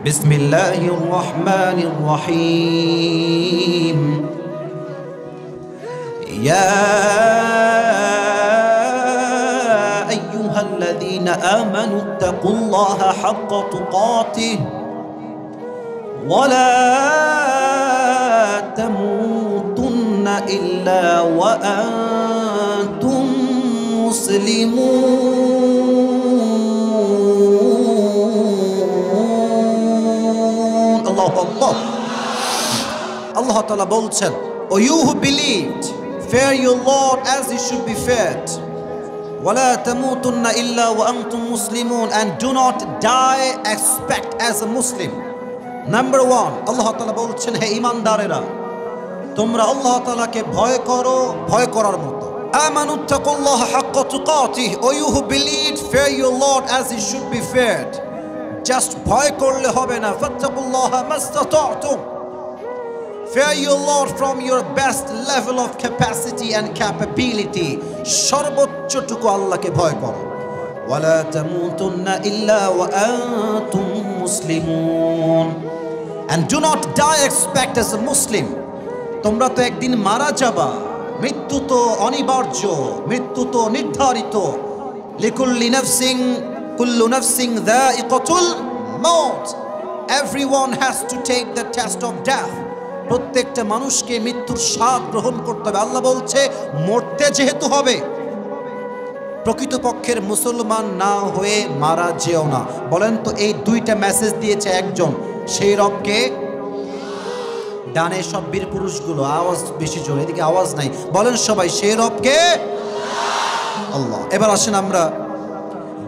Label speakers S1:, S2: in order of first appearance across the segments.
S1: বিসমিল্লাহির রহমানির রহিম। ইয়া আইয়ুহাল্লাযীনা আমানুত্তাকুল্লাহা হাক্কা তুকাতিহি ওয়া লা তামুতুন্না ইল্লা ওয়া আনতুম মুসলিমুন। আল্লাহ তাআলা বলছেন, O you who believed, fear your Lord as he should be feared. وَلَا تَمُوتُنَّ إِلَّا وَأَنْتُمْ مُسْلِمُونَ, and do not die except as a Muslim. Number one, আল্লাহ তাআলা বলছেন, হে ঈমানদারেরা, তোমরা আল্লাহ তাআলাকে ভয় করো ভয় করার মতো। আমানুত্তাকুল্লাহা হাক্কা তুকাতিহি, O you who believed, fear your Lord as he should be feared. Just ভয় করলে হবে না, ফাত্তাকুল্লাহা মাসতাতা'তুম, fear your Lord from your best level of capacity and capability. সর্বোচ্চটুকু আল্লাহকে ভয় করো। ওয়ালা তামুতুন্না ইল্লা ওয়া আনতুম মুসলিমুন, and do not die except as a Muslim. তোমরা তো একদিন মারা যাবা, মৃত্যু তো অনিবার্য, মৃত্যু তো নির্ধারিত। লিকুল্লি নাফসিন কুল্লু নাফসিন যায়িকাতুল মাউত, everyone has to take the test of death. প্রত্যেকটা মানুষকে মৃত্যুর স্বাদ গ্রহণ করতে হবে। আল্লাহ বলছে, মরতে যেহেতু হবে, প্রকৃতপক্ষের মুসলমান না হয়ে মারা যেও না। বলেন তো, এই দুইটা মেসেজ দিয়েছে একজন, সেই রবকে। ডানে সব বীর পুরুষগুলো আওয়াজ বেশি জোরে, এদিকে আওয়াজ নাই, বলেন সবাই, সেই রবকে আল্লাহ। এবার আসেন আমরা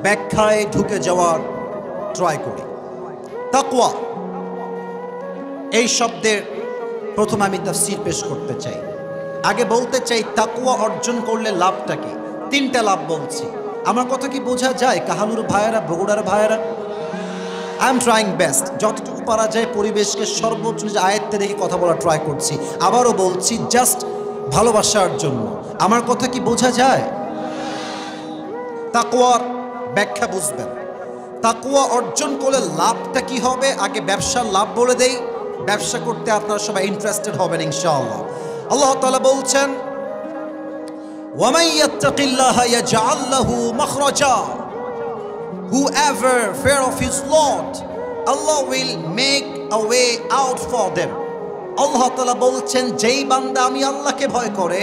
S1: ব্যাখ্যায় ঢুকে যাওয়ার ট্রাই করি। তাকওয়া এই শব্দের প্রথম আমি তাফসীর পেশ করতে চাই। আগে বলতে চাই, তাকওয়া অর্জন করলে লাভটা কি? তিনটা লাভ বলছি। আমার কথা কি বোঝা যায় কাহালুর ভাইয়েরা, বগুড়ার ভাইয়েরা? আই এম ট্রাইং বেস্ট, যতটুকু পারা যায় পরিবেশকে সর্বোচ্চ আয়ত্তে রেখে কথা বলা ট্রাই করছি। আবারও বলছি, জাস্ট ভালোবাসার জন্য। আমার কথা কি বোঝা যায়? তাকওয়ার ব্যাখ্যা বুঝবেন। তাকওয়া অর্জন করলে লাভটা কি হবে? আগে ব্যবসার লাভ বলে দেই। ব্যবসা করতে আপনারা সবাই ইন্টারেস্টেড হবেন ইনশাআল্লাহ। আল্লাহ তাআলা বলছেন, ওয়ামান ইয়াত্তাকিল্লাহা ইয়াজআল লাহু মাখরাজা, whoever fear of his Lord, Allah will make a way out for them. আল্লাহ তাআলা বলছেন, যেই বান্দা আমি আল্লাহকে ভয় করে,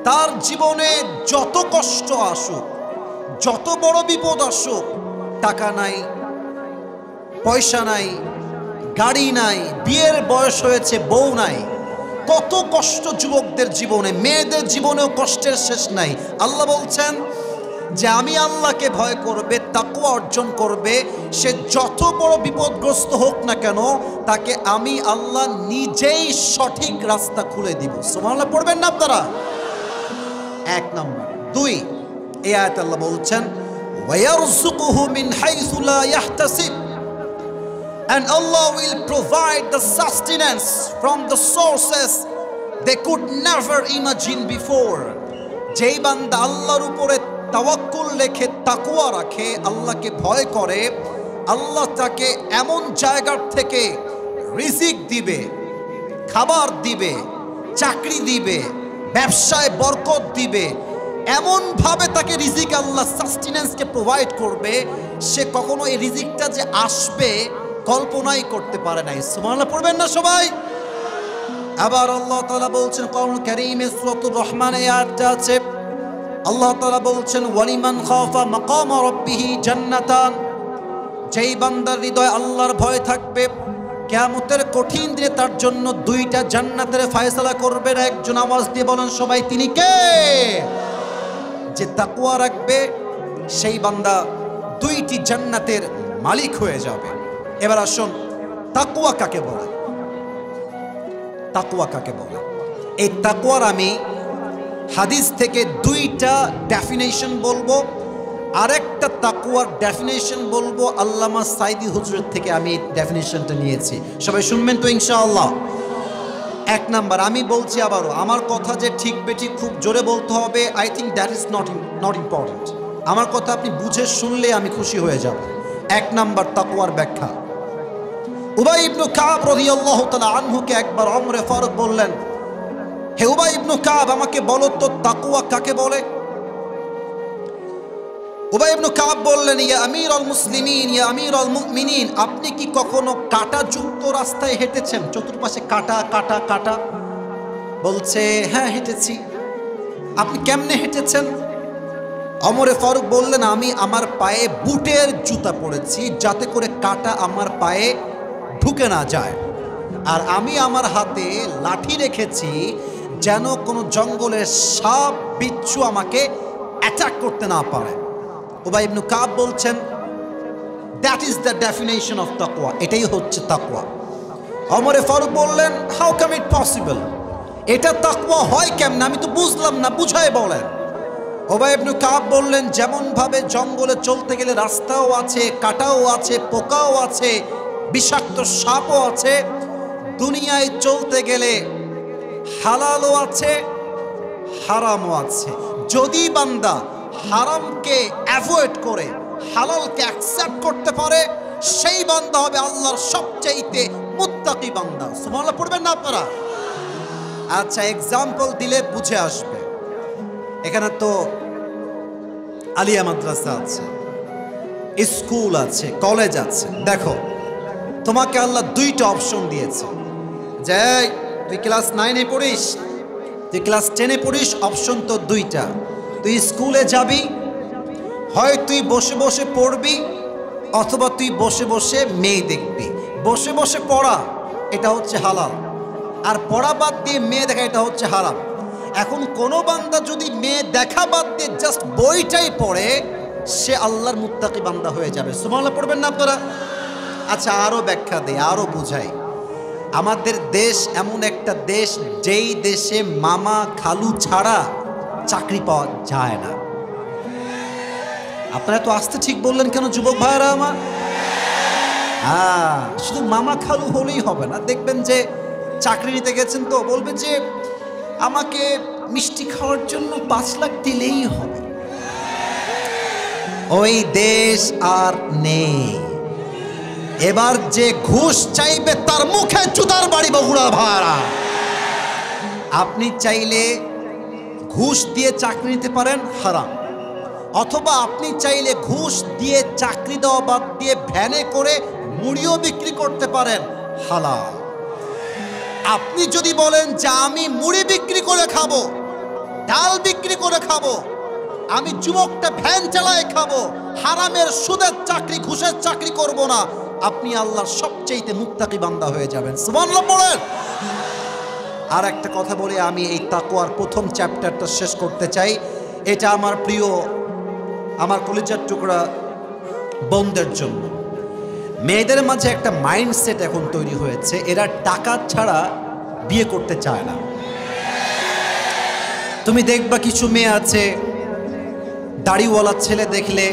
S1: তার জীবনে যত কষ্ট আসুক, যত বড় বিপদ আসুক, টাকা নাই, পয়সা নাই, গাড়ি নাই, বিয়ের বয়স হয়েছে, বউ নাই, কত কষ্ট যুবকদের জীবনে, মেয়েদের জীবনেও কষ্টের শেষ নাই। আল্লাহ বলছেন যে আমি আল্লাহকে ভয় করবে, তাকওয়া অর্জন করবে, সে যত বড় বিপদগ্রস্ত হোক না কেন, তাকে আমি আল্লাহ নিজেই সঠিক রাস্তা খুলে দিব। সুবহানাল্লাহ পড়বেন না আপনারা? এক নাম্বার। দুই, এই আয়াতে আল্লাহ বলছেন, ওয়ায়ারযুকুহু মিন হাইসু লা ইয়াহতাসিব, and Allah will provide the sustenance from the sources they could never imagine before. যেই বান্দা আল্লাহর উপরে তাওয়াক্কুল রেখে তাকওয়া রাখে, আল্লাহকে ভয় করে, আল্লাহ তাকে এমন জায়গার থেকে রিজিক দিবে, খাবার দিবে, চাকরি দিবে, ব্যবসায় বরকত দিবে, এমনভাবে তাকে রিজিক আল্লাহ সাস্টেনেন্সকে প্রোভাইড করবে, সে কখনো এই রিজিকটা যে আসবে কল্পনাই করতে পারে নাই। সুবহানাল্লাহ পড়বেন না সবাই? আবার আল্লাহ তাআলা বলছেন কোরআন কারীমে সূরাতুর রহমানে আয়াতটা আছে, আল্লাহ তাআলা বলছেন, ওয়ালিমান খাফা মাকামা রাব্বিহি জান্নাতান, যেই বান্দার হৃদয়ে আল্লাহর ভয় থাকবে, কিয়ামতের কঠিন দিনে তার জন্য দুইটা জান্নাতের ফয়সালা করবেন। একজন আওয়াজ দিয়ে বলেন সবাই, তিনি কে? যে তাকওয়া রাখবে সেই বান্দা দুইটি জান্নাতের মালিক হয়ে যাবে। এবার আসুন, তাকওয়া কাকে বলে? তাকওয়া কাকে বলে? এই তাকওয়ার আমি হাদিস থেকে দুইটা ডেফিনেশন বলবো, আরেকটা তাকওয়ার ডেফিনেশন বলবো আল্লামা সাইদি হুজুরের থেকে আমি ডেফিনেশনটা নিয়েছি। সবাই শুনবেন তো ইনশাআল্লাহ? এক নাম্বার, আমি বলছি আবারও, আমার কথা যে ঠিক বেঠিক খুব জোরে বলতে হবে, I think that is not important. আমার কথা আপনি বুঝে শুনলে আমি খুশি হয়ে যাব। এক নাম্বার তাকওয়ার ব্যাখ্যা, উবাই ইবনে কাব রাদিয়াল্লাহু তাআলা আনহুকে একবার ওমর ফারুক বললেন, হে উবাই ইবনে কাব, আমাকে বলো তো তাকওয়া কাকে বলে? উবাই ইবনে কাব বললেন, ইয়া আমিরুল মুসলিমিন, ইয়া আমিরুল মুমিনিন, আপনি কি কখনো কাঁটাযুক্ত রাস্তায় হেঁটেছেন? চতুর্পাশে কাঁটা কাঁটা কাঁটা। বলছে, হ্যাঁ হেঁটেছি। আপনি কেমনে হেঁটেছেন? ওমরে ফারুক বললেন, আমি আমার পায়ে বুটের জুতা পরেছি যাতে করে কাঁটা আমার পায়ে ঢুকে না যায়, আর আমি আমার হাতে লাঠি রেখেছি যেন কোনো জঙ্গলের সাপ বিচ্ছু আমাকে অ্যাটাক করতে না পারে। উবাই ইবনে কাব বলছেন, that is the definition of তাকওয়া, এটাই হচ্ছে তাকওয়া। ওমরে ফারুক বললেন, হাউ কাম ইট পসিবল, এটা তাকওয়া হয় কেমনে? আমি তো বুঝলাম না, বুঝায় বলেন। উবাই ইবনে কাব বললেন, যেমন ভাবে জঙ্গলে চলতে গেলে রাস্তাও আছে, কাঁটাও আছে, পোকাও আছে, বিষাক্ত সাপও আছে, দুনিয়ায় চলতে গেলে হালালও আছে, হারামও আছে। যদি বান্দা হারামকে অ্যাভয়েড করে হালালকে অ্যাকসেপ্ট করতে পারে, সেই বান্দা হবে আল্লাহর সবচাইতে মুত্তাকি বান্দা। সুবহানাল্লাহ পড়বেন না আপনারা? আচ্ছা, এক্সাম্পল দিলে বুঝে আসবে। এখানে তো আলিয়া মাদ্রাসা আছে, স্কুল আছে, কলেজ আছে। দেখো, তোমাকে আল্লাহ দুইটা অপশন দিয়েছে, যে তুই ক্লাস 9-এ পড়িস, তুই ক্লাস 10-এ পড়িস, অপশন তো দুইটা। তুই স্কুলে যাবি, হয় তুই বসে বসে পড়বি, অথবা তুই বসে বসে মেয়ে দেখবি। বসে বসে পড়া এটা হচ্ছে হালাল, আর পড়া বাদ দিয়ে মেয়ে দেখা এটা হচ্ছে হারাম। এখন কোনো বান্দা যদি মেয়ে দেখা বাদ দিয়ে জাস্ট বইটাই পড়ে, সে আল্লাহর মুত্তাকি বান্দা হয়ে যাবে। সুবহানাল্লাহ পড়বেন না আপনারা? আচ্ছা, আরও ব্যাখ্যা দেই, আরও বুঝাই। আমাদের দেশ এমন একটা দেশ, যেই দেশে মামা খালু ছাড়া চাকরি পাওয়া যায় না। আপনারা তো আসতে ঠিক বললেন কেন যুবক ভাইরা আমার? শুধু মামা খালু হলেই হবে না। দেখবেন যে চাকরি নিতে গেছেন, তো বলবে যে আমাকে মিষ্টি খাওয়ার জন্য 5 লাখ দিলেই হবে। ওই দেশ আর নেই। এবার যে ঘুষ চাইবে তার মুখে জুতার বাড়ি বগুড়া ভাড়া। আপনি চাইলে ঘুষ দিয়ে চাকরি নিতে পারেন, হারাম। অথবা আপনি চাইলে ঘুষ দিয়ে চাকরি দেওয়া বাদ দিয়ে ভ্যানে করে মুড়িও বিক্রি করতে পারেন, হালাল। আপনি যদি বলেন যে আমি মুড়ি বিক্রি করে খাবো, ডাল বিক্রি করে খাবো, আমি যুবকটা ভ্যান চালায় খাবো, হারামের সুদের চাকরি ঘুষের চাকরি করব না, আপনি আল্লাহর সবচেয়ে মুত্তাকি বান্দা হয়ে যাবেন। সুবহানাল্লাহ পড়েন। আর একটা কথা বলে আমি এই তাকওয়ার প্রথম চ্যাপ্টারটা শেষ করতে চাই। এটা আমার প্রিয়, আমার কলিজার টুকরা বোনদের জন্য। মেয়েদের মাঝে একটা মাইন্ডসেট এখন তৈরি হয়েছে, এরা টাকা ছাড়া বিয়ে করতে চায় না। তুমি দেখবা কিছু মেয়ে আছে, দাড়িওয়ালা ছেলে দেখলে,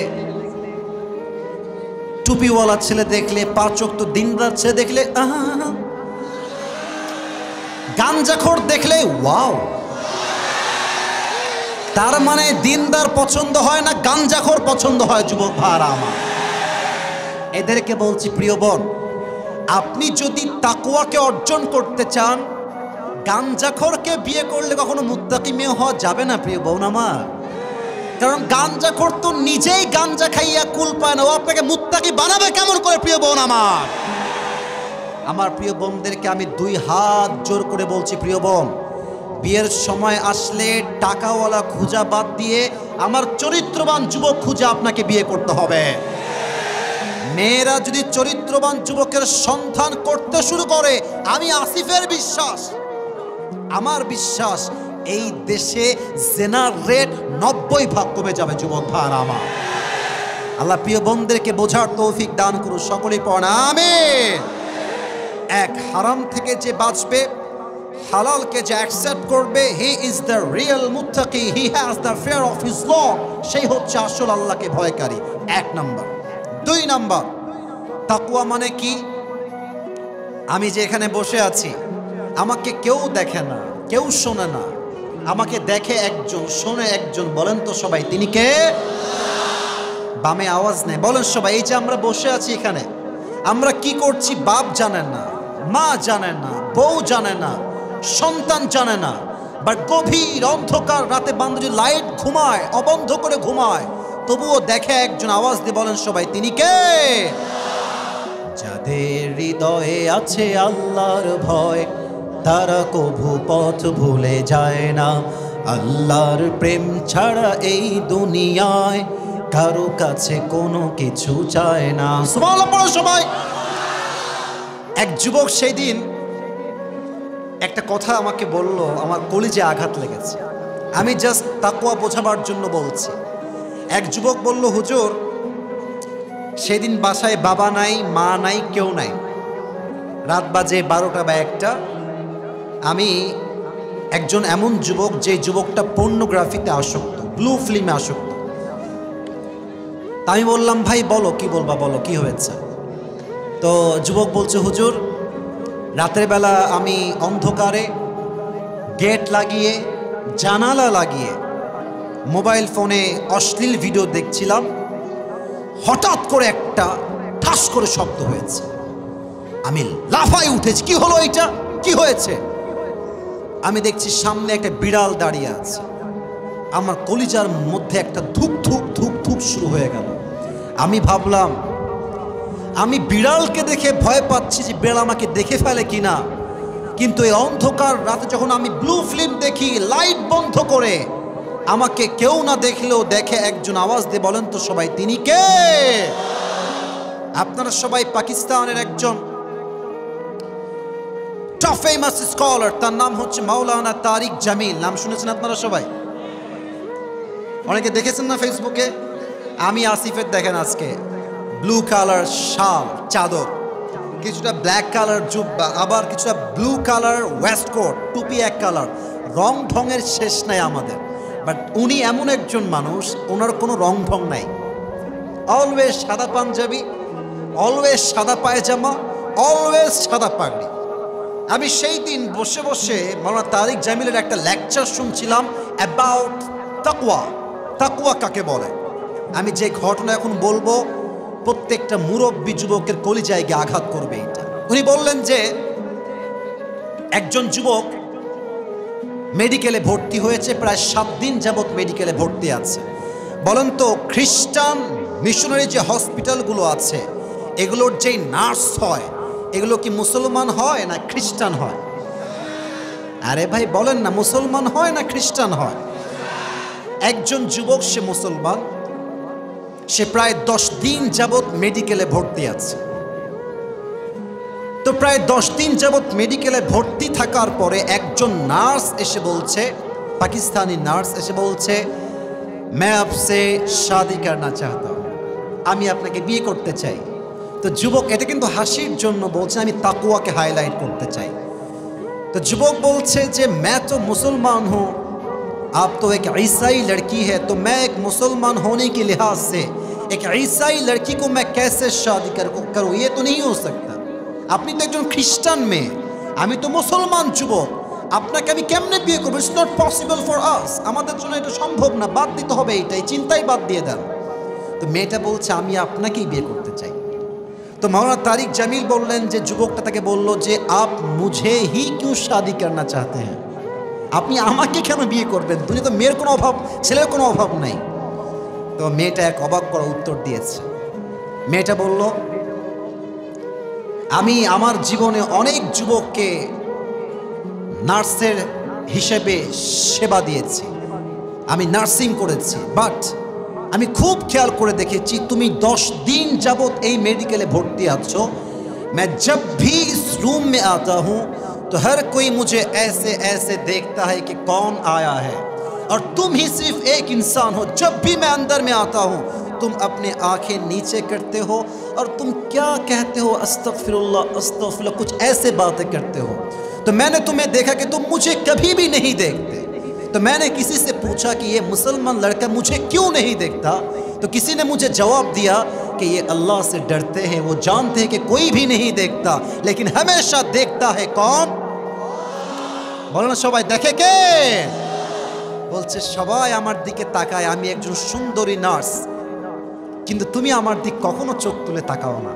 S1: টুপিওয়ালা ছেলে দেখলে, 5 ওয়াক্ত দিনরাত ছেলে দেখলে গাঞ্জাখোর দেখলে ওয়াও। তার মানে দিনদার পছন্দ হয় না, গাঞ্জাখোর পছন্দ হয়। যুবক ভাইরা আমার, এদেরকে বলছি, প্রিয় বোন, আপনি যদি তাকওয়াকে অর্জন করতে চান, গাঞ্জাখোরকে বিয়ে করলে কখনো মুত্তাকি মেয়ে হওয়া যাবে না প্রিয় বোন আমার। কারণ গাঞ্জাখোর তো নিজেই গাঞ্জা খাইয়া কুল পায় না, ও আপনাকে মুত্তাকি বানাবে কেমন করে প্রিয় বোন আমার? আমার প্রিয় বোনদেরকে আমি 2 হাত জোর করে বলছি, প্রিয় বোন, বিয়ের সময় আসলে টাকাওয়ালা খুঁজা বাদ দিয়ে আমার চরিত্রবান যুবক খুঁজে আপনাকে বিয়ে করতে হবে। মেয়েরা যদি চরিত্রবান যুবকের সন্ধান করতে শুরু করে, আমি আসিফের বিশ্বাস, আমার বিশ্বাস, এই দেশে জেনার রেট 90% কমে যাবে। যুবক ভাইরা আমার, আল্লাহ প্রিয় বোনদেরকে বোঝার তৌফিক দান করুন। সকলেই পড়েন আমিন। এক, হারাম থেকে যে বাঁচবে, হালালকে যে অ্যাকসেপ্ট করবে, হি ইজ দ্য রিয়েল মুত্তাকি, he has the fear of his Lord, সেই হচ্ছে আসল আল্লাহকে ভয়কারী। 1 নাম্বার। 2 নাম্বার, তাকওয়া মানে কি? আমি যে এখানে বসে আছি, আমাকে কেউ দেখে না, কেউ শোনে না, আমাকে দেখে একজন, শোনে একজন। বলেন তো সবাই, তিনি কে? বামে আওয়াজ নেই, বলেন সবাই। এই যে আমরা বসে আছি এখানে, আমরা কি করছি বাপ জানেন না, মা জানেন না, বউ জানে না, সন্তান জানে না, বাট গভীর অন্ধকার রাতে বান্ধব লাইট ঘুমায়, অবন্ধ করে ঘুমায়, তবুও দেখে একজন, আওয়াজ দিয়ে বলেন সবাই, তিনি কে? যাদের হৃদয়ে আছে আল্লাহর ভয়, তারা কভু পথ ভুলে যায় না। আল্লাহর প্রেম ছাড়া এই দুনিয়ায় কারো কাছে কোনো কিছু চায় না। সুবহানাল্লাহ পড়ো সবাই। এক যুবক সেই দিন একটা কথা আমাকে বলল, আমার কলিজে আঘাত লেগেছে। আমি জাস্ট তাকওয়া বোঝাবার জন্য বলছি। এক যুবক বলল, হুজুর সেদিন বাসায় বাবা নাই, মা নাই, কেউ নাই, রাত বাজে 12টা বা 1টা। আমি একজন এমন যুবক যে যুবকটা পর্নোগ্রাফিতে আসক্ত, ব্লু ফিল্মে আসক্ত। আমি বললাম, ভাই বলো কি বলবা, বলো কি হয়েছে। তো যুবক বলছে, হুজুর রাতের বেলা আমি অন্ধকারে গেট লাগিয়ে, জানালা লাগিয়ে মোবাইল ফোনে অশ্লীল ভিডিও দেখছিলাম, হঠাৎ করে একটা ঠাস করে শব্দ হয়েছে, আমি লাফাই উঠেছি, কি হলো এটা, কি হয়েছে? আমি দেখছি সামনে একটা বিড়াল দাঁড়িয়ে আছে। আমার কলিজার মধ্যে একটা ধুক ধুক ধুক ধুক শুরু হয়ে গেল। আমি ভাবলাম, আমি বিড়ালকে দেখে ভয় পাচ্ছি যে বিড়াল আমাকে দেখে ফেলে কিনা, কিন্তু এই অন্ধকার রাতে যখন আমি ব্লু ফিল্ম দেখি লাইট বন্ধ করে, আমাকে কেউ না দেখলেও দেখে একজন, আওয়াজ দিয়ে বলেন তো সবাই, তিনি কে? আপনারা সবাই পাকিস্তানের একজন টপ ফেমাস স্কলার, তার নাম হচ্ছে মাওলানা তারিক জামিল, নাম শুনেছেন আপনারা সবাই? অনেকে দেখেছেন না ফেসবুকে? আমি আসিফের দেখেন আজকে ব্লু কালার শাল চাদর, কিছুটা ব্ল্যাক কালার জুব্বা, আবার কিছুটা ব্লু কালার ওয়েস্টকোট, টুপি এক কালার, রং ঢঙের শেষ নাই আমাদের। বাট উনি এমন একজন মানুষ, ওনার কোনো রং ঢং নাই, অলওয়েজ সাদা পাঞ্জাবি, অলওয়েজ সাদা পায়জামা, অলওয়েজ সাদা পাগড়ি। আমি সেই দিন বসে বসে মাওলানা তারিক জামিলের একটা লেকচার শুনছিলাম অ্যাবাউট তাকওয়া। তাকওয়া কাকে বলে? আমি যে ঘটনা এখন বলবো প্রত্যেকটা মুরব্বী যুবকের কলিজায় গিয়ে আঘাত করবে এটা। উনি বললেন যে একজন যুবক মেডিকেলে ভর্তি হয়েছে, প্রায় 7 দিন যাবৎ মেডিকেলে ভর্তি আছে। বলেন তো খ্রিস্টান মিশনারি যে হসপিটালগুলো আছে, এগুলোর যেই নার্স হয়, এগুলো কি মুসলমান হয় না খ্রিস্টান হয়? আরে ভাই বলেন না, মুসলমান হয় না খ্রিস্টান হয়? একজন যুবক, সে মুসলমান, সে প্রায় 10 দিন যাবৎ মেডিকেলে ভর্তি আছে। তো প্রায় 10 দিন যাবৎ মেডিকেলে ভর্তি থাকার পরে একজন নার্স এসে বলছে, পাকিস্তানি নার্স এসে বলছে, मैं आपसे शादी करना चाहता हूं, আমি আপনাকে বিয়ে করতে চাই। তো যুবক এটা কিন্তু হাসির জন্য বলছে, আমি তাকওয়াকে হাইলাইট করতে চাই। তো যুবক বলছে যে मैं तो मुसलमान हूं, आप तो एक ईसाई लड़की है, तो मैं एक मुसलमान होने के लिहाज से एक ईसाई लड़की को मैं कैसे शादी करूं, ये तो नहीं हो सकता। আপনি তো একজন খ্রিস্টান মেয়ে, আমি তো মুসলমান যুবক, আপনাকে আমি কেমনে বিয়ে করবো? It's not possible for us, আমাদের জন্য এটা সম্ভব না, বাদ দিতে হবে, এইটাই চিন্তাই বাদ দিয়ে দেন। তো মেয়েটা বলছে, আমি আপনাকেই বিয়ে করতে চাই। তো মাওলানা তারিক জামিল বললেন যে যুবকটা তাকে বলল যে আপ মুঝে হি কিউ শাদি করনা চাহতে হ্যাঁ, আপনি আমাকে কেন বিয়ে করবেন? দুনিয়া তো মেয়ের কোনো অভাব, ছেলের কোনো অভাব নাই। তো মেয়েটা এক অবাক করা উত্তর দিয়েছে। মেয়েটা বলল, আমি আমার জীবনে অনেক যুবককে নার্সের হিসেবে সেবা দিয়েছি, আমি নার্সিং করেছি, বাট আমি খুব খেয়াল করে দেখেছি তুমি 10 दिन যাবত এই মেডিকেলে ভর্তি আছো। मैं जब भी इस रूम में आता हूँ तो हर कोई मुझे ऐसे ऐसे देखता है कि कौन आया है, और तुम ही सिर्फ एक इंसान हो, जब भी मैं अंदर में आता हूँ तुम अपने आंखें नीचे करते हो और तुम क्या कहते हो, अस्तगफिरुल्लाह अस्तगफिरुल्लाह, कुछ ऐसे बातें करते हो। तो मैंने तुम्हें देखा कि तुम मुझे कभी भी नहीं देखते। तो मैंने किसी से पूछा कि ये मुसलमान लड़का मुझे क्यों नहीं देखता? तो किसी ने मुझे जवाब दिया कि ये अल्लाह से डरते हैं, वो जानते हैं कि कोई भी नहीं देखता लेकिन हमेशा देखता है कौन? बोलो ना सबाई देखे के? বলছে সবাই আমার দিকে তাকায়, আমি একজন সুন্দরী নার্স, কিন্তু তুমি আমার দিক কখনো চোখ তুলে তাকাও না।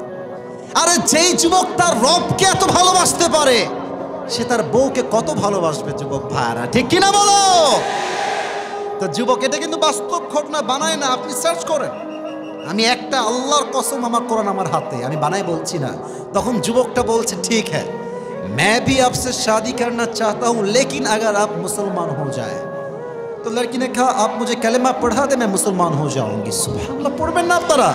S1: আরে যেই যুবক তার রবকে এত ভালোবাসতে পারে সে তার বউকে কত ভালোবাসবে যুবক ভাইরা, ঠিক কিনা বলো? তো যুবক, এটা কিন্তু বাস্তব ঘটনা বানায় না, আপনি সার্চ করেন। আমি একটা আল্লাহর কসম, আমার কোরআন আমার হাতে, আমি বানাই বলছি না। তখন যুবকটা বলছে, ঠিক হ্যাঁ मैं भी आपसे शादी करना चाहता हूं लेकिन अगर आप मुसलमान हो जाए। तो लड़की ने कहा आप मुझे कलेमा पढ़ा दे, मैं मुसलमान हो जाऊंगी। सुबहानाल्लाह, पढ़বেন না আপনারা?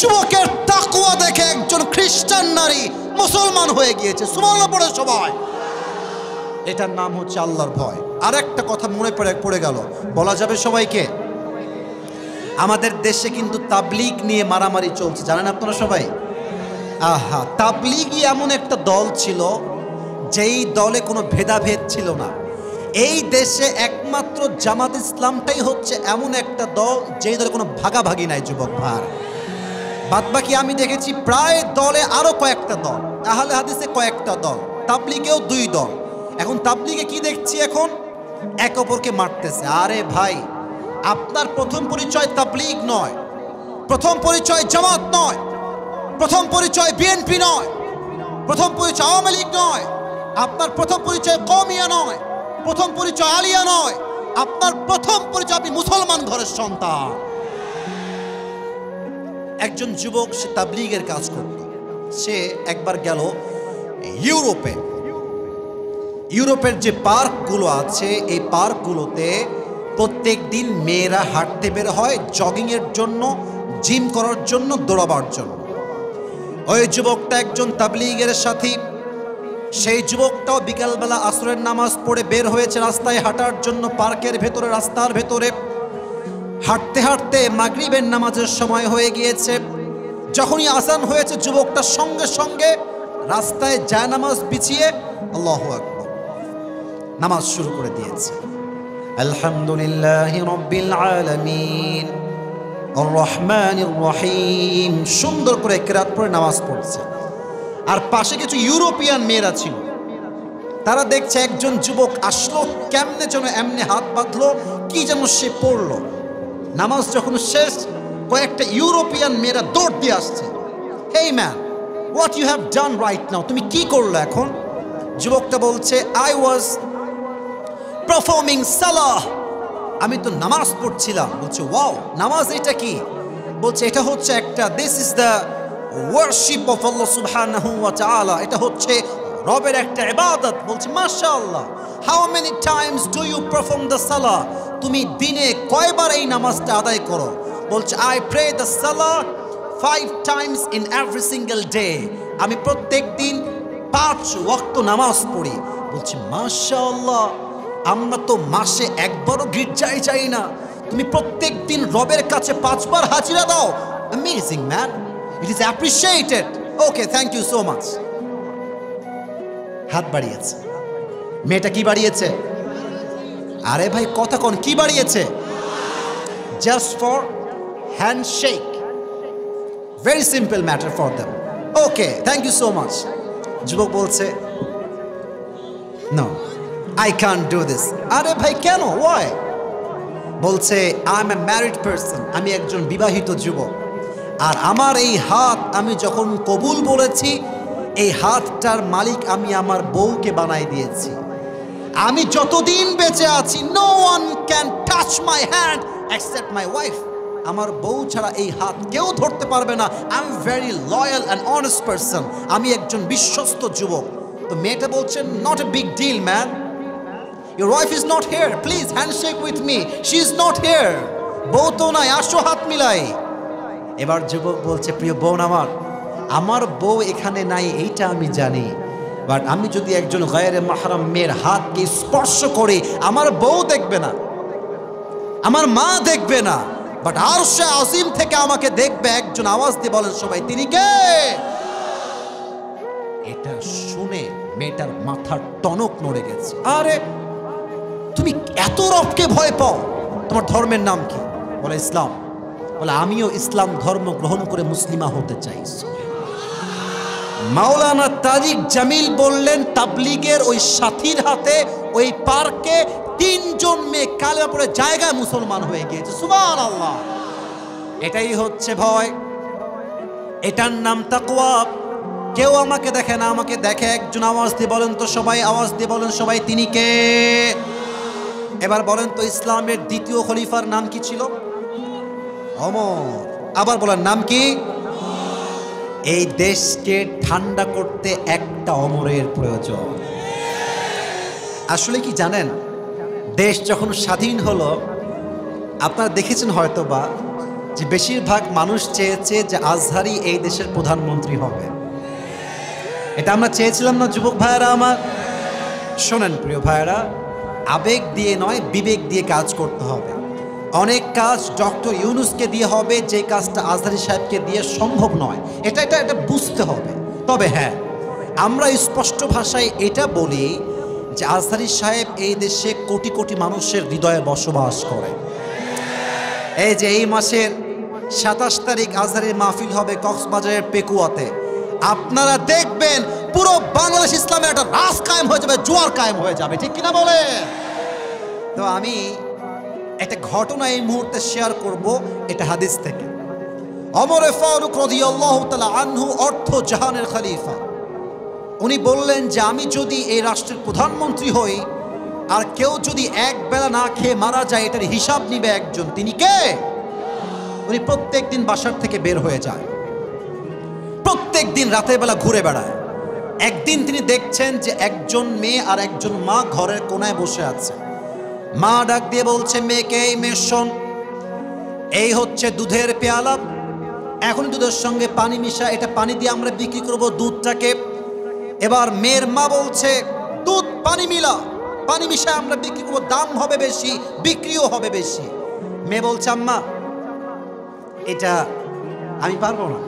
S1: যুবকের তাকওয়া দেখে একজন খ্রিস্টান নারী মুসলমান হয়ে গিয়েছে। সুবহানাল্লাহ পড়ে সবাই। এটার নাম হচ্ছে আল্লাহর ভয়। আর একটা কথা মনে পড়ে গেল, বলা যাবে সবাইকে। আমাদের দেশে কিন্তু তাবলীগ নিয়ে মারামারি চলছে, জানেন আপনারা সবাই? আহা, তাবলীগই এমন একটা দল ছিল যেই দলে কোনো ভেদাভেদ ছিল না। এই দেশে একমাত্র জামাত ইসলামটাই হচ্ছে এমন একটা দল যেই দলে কোনো ভাগাভাগি নাই যুবক ভাই। বাদবাকি আমি দেখেছি প্রায় দলে আরো কয়েকটা দল, আহলে হাদিসে কয়েকটা দল, তাবলীগেও 2 দল। এখন তাবলীগে কি দেখছি, এখন এক অপরকে মারতেছে। আরে ভাই, আপনার প্রথম পরিচয় তাবলীগ নয়, প্রথম পরিচয় জামাত নয়, প্রথম পরিচয় বিএনপি নয়, প্রথম পরিচয় আওয়ামী লীগ নয়, আপনার প্রথম পরিচয় কওমিয়া নয়, প্রথম পরিচয় আলিয়া নয়, আপনার প্রথম পরিচয় আপনি মুসলমান ঘরের সন্তান। একজন যুবক, সে তাবলীগের কাজ করত। সে একবার গেল ইউরোপে। ইউরোপের যে পার্কগুলো আছে, এই পার্কগুলোতে প্রত্যেক দিন মেয়েরা হাঁটতে বের হয়, জগিংয়ের জন্য, জিম করার জন্য, দৌড়াবার জন্য। ওই যুবকটা একজন তাবলীগের সাথী। সেই যুবকটাও বিকালবেলা আসরের নামাজ পড়ে বের হয়েছে রাস্তায় হাঁটার জন্য, পার্কের ভেতরে, রাস্তার ভেতরে। হাঁটতে হাঁটতে মাগরিবের নামাজের সময় হয়ে গিয়েছে। যখনই আজান হয়েছে, যুবকটা সঙ্গে সঙ্গে রাস্তায় জায়নামাজ বিছিয়ে আল্লাহু আকবার নামাজ শুরু করে দিয়েছে। আলহামদুলিল্লাহি রাব্বিল আলামিন আর রহমানির রহিম, সুন্দর করে কিরাত পড়ে নামাজ পড়ছে। আর পাশে কিছু ইউরোপিয়ান মেয়েরা ছিল, তারা দেখছে একজন যুবক আসলো, কেমনে যেন এমনি হাত বাঁধলো, কি যেন সে পড়লো। নামাজ যখন শেষ, কয়েকটা ইউরোপিয়ান মেয়েরা দৌড় দিয়ে আসছে। Hey man, what you have done right now, তুমি কি করলো এখন? যুবকটা বলছে, আই ওয়াজ পারফর্মিং সালাহ, আমি তো নামাজ পড়ছিলাম। বলছে, ওয়াও, নামাজ এটা কি? বলছে, এটা হচ্ছে একটা, this is the worship of আল্লাহ সুবহানাহু ওয়া তাআলা, এটা হচ্ছে রবের একটা ইবাদত। বলছে, মাশাআল্লাহ, how many times do you perform the সালাহ, তুমি দিনে কয়বার এই নামাজটা আদায় করো? বলছে, আই প্রে দ্য সালাহ 5 times in every single day, আমি প্রত্যেক দিন 5 ওয়াক্ত নামাজ পড়ি। বলছে, মাশাআল্লাহ, আমরা তো মাসে একবারও গির্জায় যাই না, তুমি প্রত্যেক দিন রবের কাছে 5 বার হাজিরা দাও। Amazing man, it is appreciated. Okay, thank you so much. হাত বাড়িয়েছে। মেয়েটা কি বাড়িয়েছে? আরে ভাই কথা কোন, কি বাড়িয়েছে? Just for handshake, very simple matter for them. Okay, thank you so much. যুবক বলছে, no, I can't do this. আরে ভাই কেন? Why? বলছে, I am a married person, আমি একজন বিবাহিত যুবক, আর আমার এই হাত আমি যখন কবুল বলেছি, এই হাতটার মালিক আমি আমার বউকে বানাই দিয়েছি। আমি যতদিন বেঁচে আছি, no one can touch my hand except my wife, আমার বউ ছাড়া এই হাত কেউ ধরতে পারবে না। I am very loyal and honest person, আমি একজন বিশ্বস্ত যুবক। তো মেয়েটা বলছে, not a big deal man, your wife is not here, please handshake with me, she is not here, বউ তো নাই, আসো হাত মিলাই। এবার যুবক বলছে, প্রিয় বোন আমার, আমার বউ এখানে নাই এইটা আমি জানি, বাট আমি যদি একজন গায়রে মাহরাম মেয়ের হাতকে স্পর্শ করি, আমার বউ দেখবে না, আমার মা দেখবে না, বাট আরশে আজিম থেকে আমাকে দেখবে একজন। আওয়াজ দিয়ে বলেন সবাই, তিনি কে? এটা শুনে মেয়েটার মাথার টনক নড়ে গেছে। আরে তুমি এত রবকে ভয় পাও, তোমার ধর্মের নাম কি? বলে ইসলাম। বলে, আমিও ইসলাম ধর্ম গ্রহণ করে মুসলিমা হতে চাই। মাওলানা তারিক জামিল বললেন, তাবলীগের ওই সাথীর হাতে ওই পার্কে 3 জন মেয়ে কালেমা পড়ে জায়গায় মুসলমান হয়ে গিয়েছে। সুবহানাল্লাহ। এটাই হচ্ছে ভয়, এটার নাম তাকওয়া। কেউ আমাকে দেখে না, আমাকে দেখে একজন। আওয়াজ দিয়ে বলেন তো সবাই, আওয়াজ দিয়ে বলেন সবাই, তিনি কে? এবার বলেন তো ইসলামের দ্বিতীয় খলিফার নাম কি ছিল? ওমর। আবার বলেন নাম কি? এই দেশকে ঠান্ডা করতে একটা ওমরের প্রয়োজন। আসলে কি জানেন, দেশ যখন স্বাধীন হলো, আপনারা দেখেছেন হয়তোবা যে বেশিরভাগ মানুষ চেয়েছে যে আজহারি এই দেশের প্রধানমন্ত্রী হবে। এটা আমরা চেয়েছিলাম না যুবক ভাইয়েরা আমার? শোনেন প্রিয় ভাইয়েরা, আবেগ দিয়ে নয়, বিবেক দিয়ে কাজ করতে হবে। অনেক কাজ ডক্টর ইউনূসকে দিয়ে হবে, যে কাজটা আজহারি সাহেবকে দিয়ে সম্ভব নয়। এটা বুঝতে হবে। তবে হ্যাঁ, আমরা স্পষ্ট ভাষায় এটা বলি যে আজহারি সাহেব এই দেশে কোটি কোটি মানুষের হৃদয়ে বসবাস করে। এই যে এই মাসের 27 তারিখ আজহারির মাহফিল হবে কক্সবাজারের পেকুয়াতে। আপনারা দেখবেন পুরো বাংলাদেশ ইসলামের একটা রাস কায়েম হয়ে যাবে, জোয়ার কায়েম হয়ে যাবে, ঠিক কিনা বলে? তো আমি একটা ঘটনা এই মুহূর্তে শেয়ার করব, এটা হাদিস থেকে। ওমর ফারুক রাদিয়াল্লাহু তাআলা আনহু অর্থ জাহানের খলিফা। উনি বললেন যে আমি যদি এই রাষ্ট্রের প্রধানমন্ত্রী হই আর কেউ যদি এক বেলা না খেয়ে মারা যায়, এটার হিসাব নিবে একজন। তিনি কে? উনি প্রত্যেক দিন বাসার থেকে বের হয়ে যায়, প্রত্যেক দিন রাতের বেলা ঘুরে বেড়ায়। একদিন তিনি দেখছেন যে একজন মেয়ে আর একজন মা ঘরের কোনায় বসে আছে। মা ডাক দিয়ে বলছে মেয়েকে, এই মেয়ে শোন, এই হচ্ছে দুধের পেয়ালা, এখন দুধের সঙ্গে পানি মিশা, এটা পানি দিয়ে আমরা বিক্রি করব দুধটাকে। এবার মেয়ের মা বলছে দুধ পানি মিলা, পানি মিশায় আমরা বিক্রি করবো, দাম হবে বেশি, বিক্রিও হবে বেশি। মেয়ে বলছে আম্মা এটা আমি পারবো না।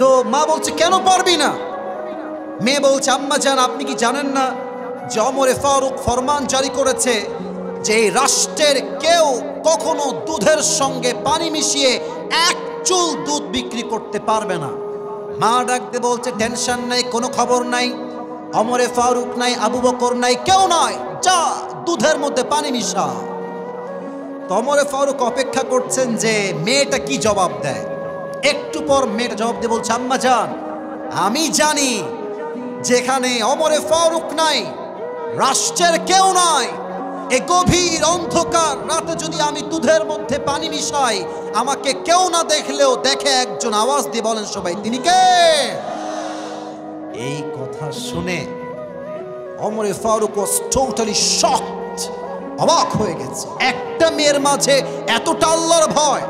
S1: তো মা বলছে কেন পারবি না? মেয়ে বলছে আম্মা জান, আপনি কি জানেন না যে ওমর ফারুক ফরমান জারি করেছে যে এই রাষ্ট্রের কেউ কখনো দুধের সঙ্গে পানি মিশিয়ে এক চুল দুধ বিক্রি করতে পারবে না। মা ডাকতে বলছে টেনশন নাই, কোনো খবর নাই, ওমর ফারুক নাই, আবু বকর নাই, কেউ নাই, যা দুধের মধ্যে পানি মিশা। তো ওমর ফারুক অপেক্ষা করছেন যে মেয়েটা কি জবাব দেয়। একটু পর মেয়েটা জবাব দিয়ে বলছে আম্মা জান, আমি জানি যেখানে ওমর ফারুক নাই, রাষ্ট্রের কেউ নাই, এই গভীর অন্ধকার রাতে যদি আমি দুধের মধ্যে পানি মিশাই, আমাকে কেউ না দেখলেও দেখে একজন। আওয়াজ দিয়ে বলেন সবাই, তিনি কে? এই কথা শুনে Omar Faruk was totally shocked, অবাক হয়ে গেছে। একটা মেয়ের মাঝে এতটা আল্লাহর ভয়।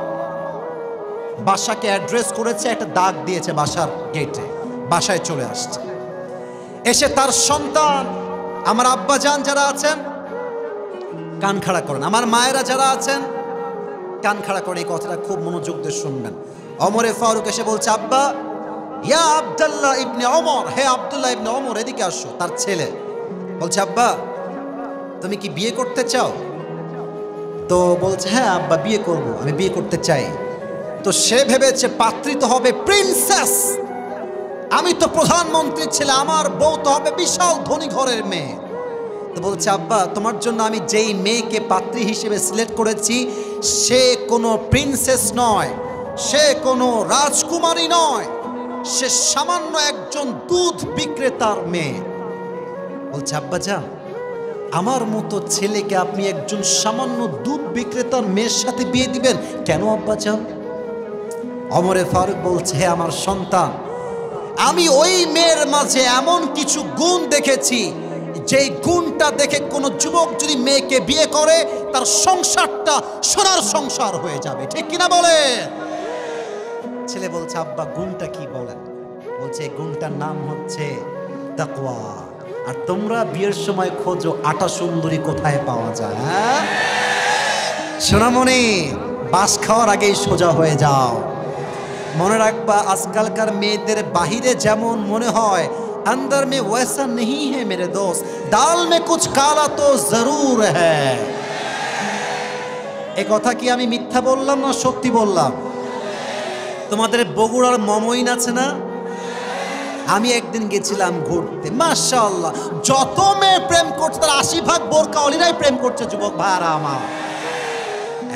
S1: বাসাকে অ্যাড্রেস করেছে, একটা দাগ দিয়েছে বাসার গেটে, বাসায় চলে আসছে। এসে তার সন্তান, আমার আব্বা জান যারা আছেন কান খাড়া করেন, আমার মায়েরা যারা আছেন কান খাড়া করে এই কথাটা খুব মনোযোগ দিয়ে শুনবেন। ওমর ফারুক এসে বলছে আব্বা, ইয়া আব্দুল্লাহ ইবনে ওমর, হে আব্দুল্লাহ ইবনে ওমর, এদিকে আসো। তার ছেলে বলছে আব্বা তুমি কি বিয়ে করতে চাও? তো বলছে হ্যাঁ আব্বা বিয়ে করব, আমি বিয়ে করতে চাই। তো সে ভেবেছে পাত্রী তো হবে প্রিন্সেস, আমি তো প্রধানমন্ত্রীর ছেলে, আমার বউ তো হবে বিশাল ধনী ঘরের মেয়ে। তো বলছে আব্বা তোমার জন্য আমি যেই মেয়েকে পাত্রী হিসেবে সিলেক্ট করেছি সে কোনো প্রিন্সেস নয়, সে কোনো রাজকুমারী নয়, সে সামান্য একজন দুধ বিক্রেতার মেয়ে। বলছে আব্বা জান, আমার মতো ছেলেকে আপনি একজন সামান্য দুধ বিক্রেতার মেয়ের সাথে বিয়ে দিবেন কেন আব্বা জান? ওমর ফারুক বলছে হে আমার সন্তান, আমি ওই মেয়ের মাঝে এমন কিছু গুণ দেখেছি, যেই গুণটা দেখে কোনো যুবক যদি মেয়েকে বিয়ে করে তার সংসারটা সোনার সংসার হয়ে যাবে, ঠিক কিনা বলে? ছেলে বলছে আব্বা গুণটা কি বলেন? বলছে গুণটার নাম হচ্ছে তাকওয়া। আর তোমরা বিয়ের সময় খোঁজো আটা সুন্দরী কোথায় পাওয়া যায়। হ্যাঁ সোনামণি, বাস খাওয়ার আগেই সোজা হয়ে যাও। মনে রাখবা আজকালকার মেয়েদের বাহিরে যেমন মনে হয় अंदर में वैसा नहीं है मेरे दोस्त, दाल में कुछ काला तो जरूर है। এই কথা কি আমি মিথ্যা বললাম না সত্যি বললাম? তোমাদের বগুড়ার মমইন আছে না? আমি একদিন গেছিলাম ঘুরতে, মাশাআল্লাহ যত মেয়ে প্রেম করছে তার 80% বোরকাওয়ালিরাই প্রেম করছে যুবক ভাইরা আমার।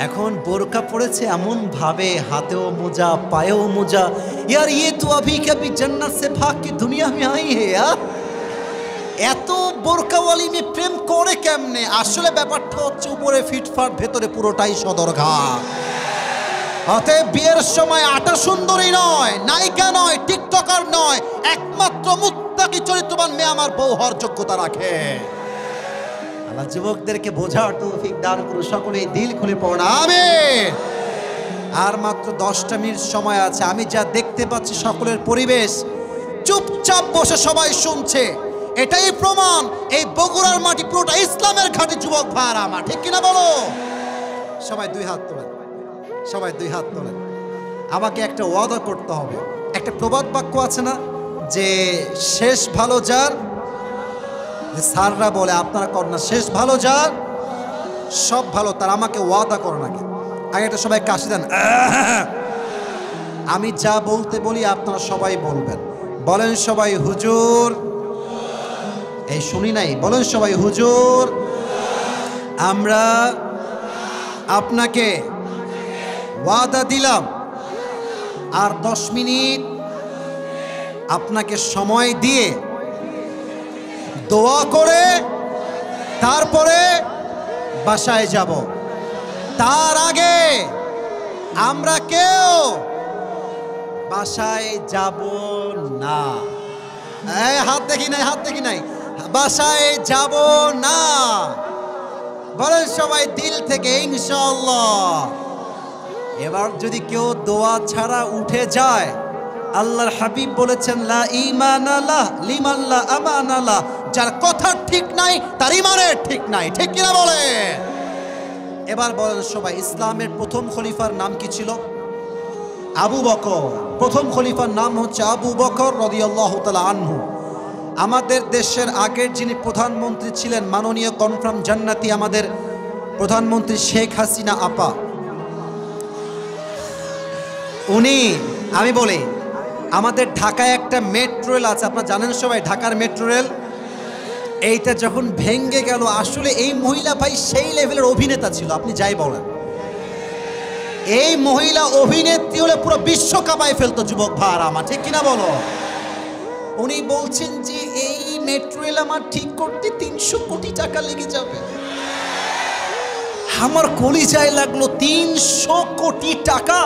S1: এখন বোরকা পড়েছে এমন ভাবে, হাতেও মোজা পায়েও মোজা, यार ये तो अभी कभी जन्नत से भाग के दुनिया में आई है यार। এত বোরকাওয়ালি মেয়ে প্রেম করে কেমনে? আসলে ব্যাপারটা হচ্ছে উপরে ফিটফাট, ভেতরে পুরোটাই সদরঘাট। অতএব বিয়ের সময় আটা সুন্দরী নয়, নায়িকা নয়, টিকটকার নয়, একমাত্র মুত্তাকি চরিত্রবান মেয়ে আমার বউ হওয়ার যোগ্যতা রাখে। আল্লাহ যুবকদেরকে বোঝার তৌফিক দান করুন, সকলেই দিল খুলে পড়ুন আমিন। আর মাত্র 10টা মিনিট সময় আছে। আমি যা দেখতে পাচ্ছি সকলের পরিবেশ, চুপচাপ বসে সবাই শুনছে, এটাই প্রমাণ এই বগুড়ার মাটি পুরোটা ইসলামের ঘাঁটি। যুবক ভাইরা আমার, ঠিক কিনা বলো? সবাই দুই হাত তোলেন, সবাই দুই হাত তোলেন। আমাকে একটা ওয়াদা করতে হবে। একটা প্রবাদ বাক্য আছে না যে শেষ ভালো যার, যে স্যাররা বলে আপনারা কর না, শেষ ভালো যার সব ভালো তার। আমাকে ওয়াদা করুন আগে, আগে একটা সবাই কাশি দেন। আমি যা বলতে বলি আপনারা সবাই বলবেন। বলেন সবাই হুজুর। এই শুনি নাই, বলেন সবাই হুজুর। আমরা আপনাকে ওয়াদা দিলাম আর 10 মিনিট আপনাকে সময় দিয়ে দোয়া করে তারপরে বাসায় যাব। তার আগে আমরা কেউ বাসায় যাব না। এই হাত দেখি নাই, হাত দেখি নাই। বাসায় যাব না। বলেন সবাই দিল থেকে ইনশাআল্লাহ। এবার যদি কেউ দোয়া ছাড়া উঠে যায়, আল্লাহর হাবিব বলেছেন লা ঈমানা লাহ লিমান লা আমানা লাহ। যার কথা ঠিক নাই তার ঈমানের ঠিক নাই, ঠিক কিনা বলে? এবার বলেন সবাই, ইসলামের প্রথম খলিফার নাম কি ছিল? আবু বকর। প্রথম খলিফার নাম হচ্ছে আবু বকর রাদিয়াল্লাহু তাআলা আনহু। আমাদের দেশের আগের যিনি প্রধানমন্ত্রী ছিলেন, মাননীয় কনফার্ম জান্নাতি আমাদের প্রধানমন্ত্রী শেখ হাসিনা আপা, উনি, আমি বলি আমাদের ঢাকায় একটা মেট্রো রেল আছে, আপনারা জানেন সবাই ঢাকার মেট্রো রেল। এইটা যখন ভেঙে গেল, আসলে এই মহিলা ভাই সেই লেভেলের অভিনেতা ছিল, আপনি যাই বলেন। এই মহিলা অভিনেত্রী হলে পুরো বিশ্ব কাঁপায় ফেলতো। যুবক ভাইরা আমার, ঠিক কিনা বলো? উনি বলছেন যে এই মেট্রো রেল আমার ঠিক করতে 300 কোটি টাকা লেগে যাবে। আমার কলিজায় লাগলো 300 কোটি টাকা।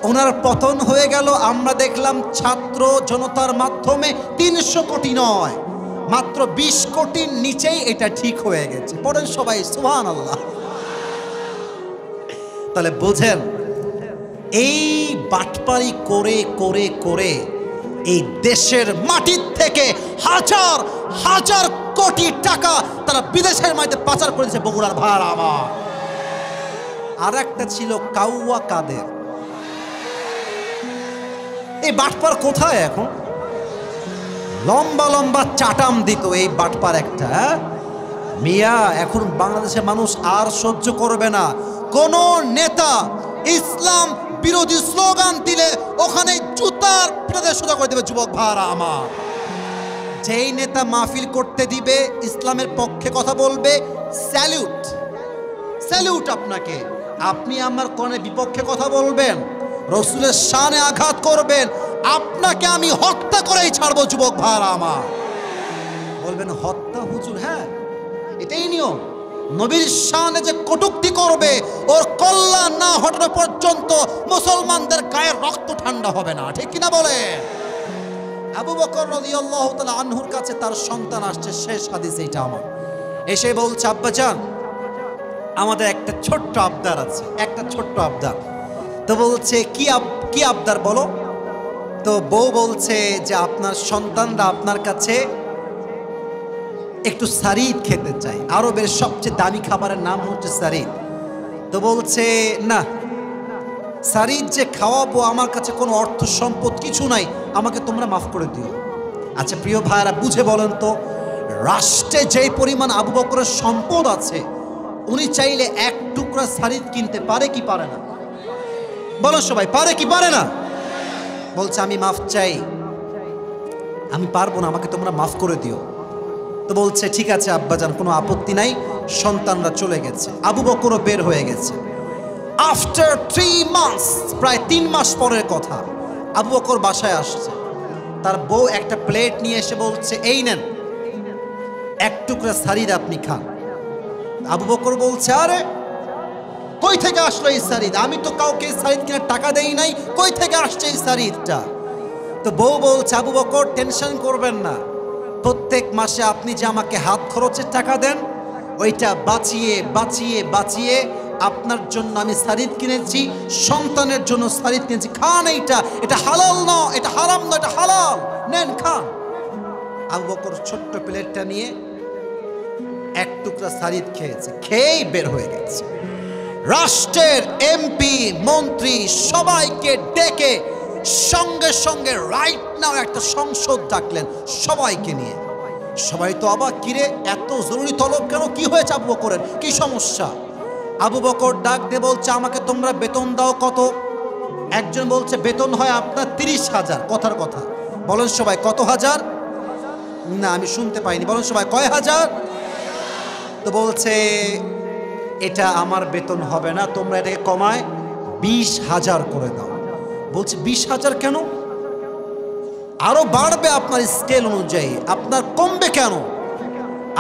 S1: ওনার পতন হয়ে গেল। আমরা দেখলাম ছাত্র জনতার মাধ্যমে 300 কোটি নয়, মাত্র 20 কোটির নিচেই এটা ঠিক হয়ে গেছে। পড়েন সবাই সুবহানাল্লাহ। তাহলে বোঝেন, এই বাটপারি করে করে করে এই দেশের মাটির থেকে হাজার হাজার কোটি টাকা তারা বিদেশের মাটিতে পাচার করেছে বগুড়ার ভাড়া আমার। আর একটা ছিল কাউয়া কাদের। এই বাটপার কোথায় এখন? লম্বা লম্বা চাটাম দিত এই বাটপার একটা। মিয়া, এখন বাংলাদেশের মানুষ আর সহ্য করবে না। কোন নেতা ইসলাম বিরোধী স্লোগান দিলে ওখানে জুতার পিটাতে সোজা করে দেবে। যুবক ভাইরা আমার, যেই নেতা মাহফিল করতে দিবে, ইসলামের পক্ষে কথা বলবে, স্যালিউট স্যালিউট আপনাকে। আপনি আমার কোনে বিপক্ষে কথা বলবেন, রসুলের শানে আঘাত করবেন, আপনাকে আমি হত্যা করেই ছাড়বো। যুবক ভাইরা আমার, বলবেন হত্যা হুজুর? হ্যাঁ, এটাই নিয়ম। নবীর শানে যে কটূক্তি করবে, ওর কল্যাণ না হটানো পর্যন্ত মুসলমানদের গায়ের রক্ত ঠান্ডা হবে না, ঠিক কিনা বলে? আবু বকর রাদিয়াল্লাহু তাআলা আনহুর কাছে তার সন্তান আসছে, শেষ হাদিস এটা আমার। এসে বলছে, আব্বাজান আমাদের একটা ছোট্ট আবদার আছে, একটা ছোট্ট আবদার। তো বলছে কি আবদার বলো? তো বউ বলছে যে আপনার সন্তানরা আপনার কাছে একটু সারিদ খেতে চাই, আরবের সবচেয়ে দামি খাবারের নাম হচ্ছে সারিদ। তো বলছে না, সারিদ যে খাওয়াবো আমার কাছে কোনো অর্থ সম্পদ কিছু নাই, আমাকে তোমরা মাফ করে দিও। আচ্ছা প্রিয় ভাইরা, বুঝে বলেন তো, রাষ্ট্রে যেই পরিমাণ আবু বকরের সম্পদ আছে, উনি চাইলে এক টুকরা সারিদ কিনতে পারে কি পারে না? বলো সবাই, পারে কি পারে না? বলছে আমি মাফ চাই, আমি পারবো না, আমাকে তোমরা মাফ করে দিও। তো বলছে ঠিক আছে আব্বাজান, কোনো আপত্তি নাই। সন্তানরা চলে গেছে, আবু বকরও বের হয়ে গেছে। আফটার 3 মান্থস, প্রায় 3 মাস পরের কথা, আবু বকর বাসায় আসছে, তার বউ একটা প্লেট নিয়ে এসে বলছে, এই নেন এক টুকরা সারিদ আপনি খান। আবু বকর বলছে, আরে কই থেকে আসলো এই সারিদ? আমি তো কাউকে সারিদ কেনার টাকা দেই নাই, কই থেকে আসছে এই সারিদটা? তো বউ বলছে, আবু বকর টেনশন করবেন না, প্রত্যেক মাসে আপনি যে আমাকে হাত খরচের টাকা দেন, ওইটা বাঁচিয়ে বাঁচিয়ে বাঁচিয়ে আপনার জন্য আমি সারিদ কিনেছি, সন্তানের জন্য সারিদ কিনেছি, খান এইটা, এটা হালাল না, এটা হারাম না, এটা হালাল, নেন খান। আবু বকর ছোট্ট প্লেটটা নিয়ে এক টুকরা সারিদ খেয়েছে, খেয়েই বের হয়ে গেছে। রাষ্ট্রের এমপি মন্ত্রী সবাইকে ডেকে সঙ্গে সঙ্গে রাইট নাও একটা সংসদ ডাকলেন সবাইকে নিয়ে। সবাই তো অবাক, কিরে এত জরুরি তলব কেন, কি হয়েছে আবু বকরের, কি সমস্যা? আবু বকর ডাক দিয়ে বলছে, আমাকে তোমরা বেতন দাও কত? একজন বলছে বেতন হয় আপনার 30,000। কথার কথা বলেন সবাই, কত হাজার? না আমি শুনতে পাইনি, বলেন সবাই কয় হাজার? তো বলছে এটা আমার বেতন হবে না, তোমরা এটাকে কমায় 20,000 করে দাও। বলছে 20,000 কেন? আরো বাড়বে আপনার স্কেল অনুযায়ী, আপনার কমবে কেন?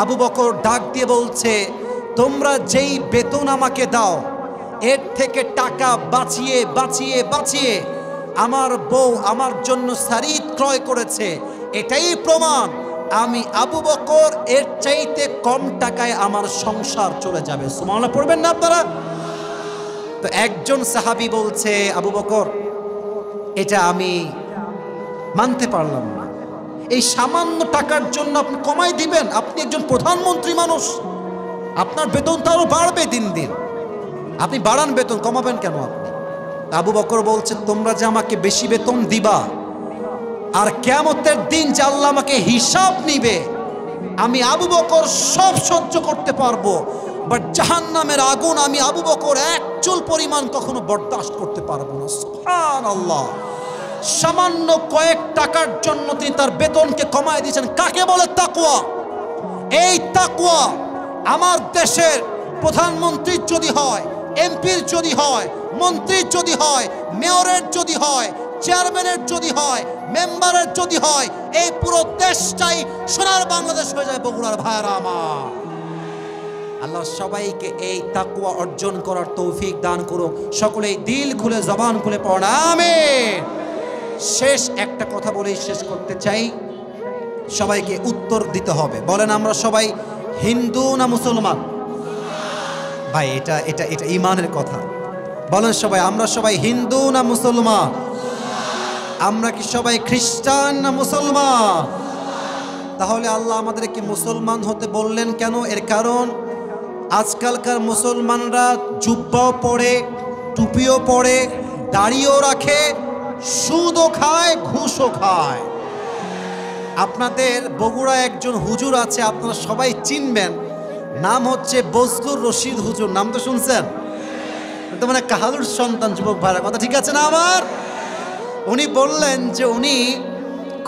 S1: আবু বকর ডাক দিয়ে বলছে, তোমরা যেই বেতন আমাকে দাও এর থেকে টাকা বাঁচিয়ে বাঁচিয়ে বাঁচিয়ে আমার বউ আমার জন্য সারিদ ক্রয় করেছে, এটাই প্রমাণ আমি আবু বকর এর চাইতে কম টাকায় আমার সংসার চলে যাবে। সুবহানাল্লাহ পড়বেন না আপনারা? তো একজন সাহাবী বলছে, আবু বকর এটা আমি মানতে পারলাম না, এই সামান্য টাকার জন্য আপনি কমাই দিবেন? আপনি একজন প্রধানমন্ত্রী মানুষ, আপনার বেতন তো আরো বাড়বে দিন দিন, আপনি বাড়ান বেতন, কমাবেন কেন আপনি? আবু বকর বলছে, তোমরা যে আমাকে বেশি বেতন দিবা আর কিয়ামতের দিন যে আল্লাহ আমাকে হিসাব নিবে, আমি আবু বকর সব সহ্য করতে পারবো, বাট জাহান্নামের আগুন আমি আবু বকর এক চুল পরিমাণ কখনো বরদাস্ত করতে পারবো না। সুবহানাল্লাহ। সামান্য কয়েক টাকার জন্য তিনি তার বেতনকে কমায় দিয়েছেন। কাকে বলে তাকওয়া? এই তাকওয়া আমার দেশের প্রধানমন্ত্রীর যদি হয়, এমপির যদি হয়, মন্ত্রীর যদি হয়, মেয়রের যদি হয়, চেয়ারম্যানের যদি হয়, মেম্বারের যদি হয়, এই পুরো দেশটাই সোনার বাংলাদেশ হয়ে যায়। বগুড়ার ভাইরা আমার, আল্লাহ সবাইকে এই তাকওয়া অর্জন করার তৌফিক দান করুক। সকলেই দিল খুলে জবান খুলে পড়েন আমিন। শেষ একটা কথা বলেই শেষ করতে চাই, সবাইকে উত্তর দিতে হবে। বলেন আমরা সবাই হিন্দু না মুসলমান? ভাই এটা এটা এটা ইমানের কথা। বলেন সবাই, আমরা সবাই হিন্দু না মুসলমান? আমরা কি সবাই খ্রিস্টান না মুসলমান? তাহলে আল্লাহ আমাদেরকে মুসলমান হতে বললেন কেন? এর কারণ আজকালকার মুসলমানরা জুব্বাও পরে, টুপিও পরে, দাড়িও রাখে, সুদও খায়, ঘুষও খায়। আপনাদের বগুড়া একজন হুজুর আছে, আপনারা সবাই চিনবেন, নাম হচ্ছে বজলুর রশিদ হুজুর। নাম তো শুনছেন? তো মানে কাহালুর সন্তান, যুবক ভাইরা, কথা ঠিক আছে না আমার? উনি বললেন যে উনি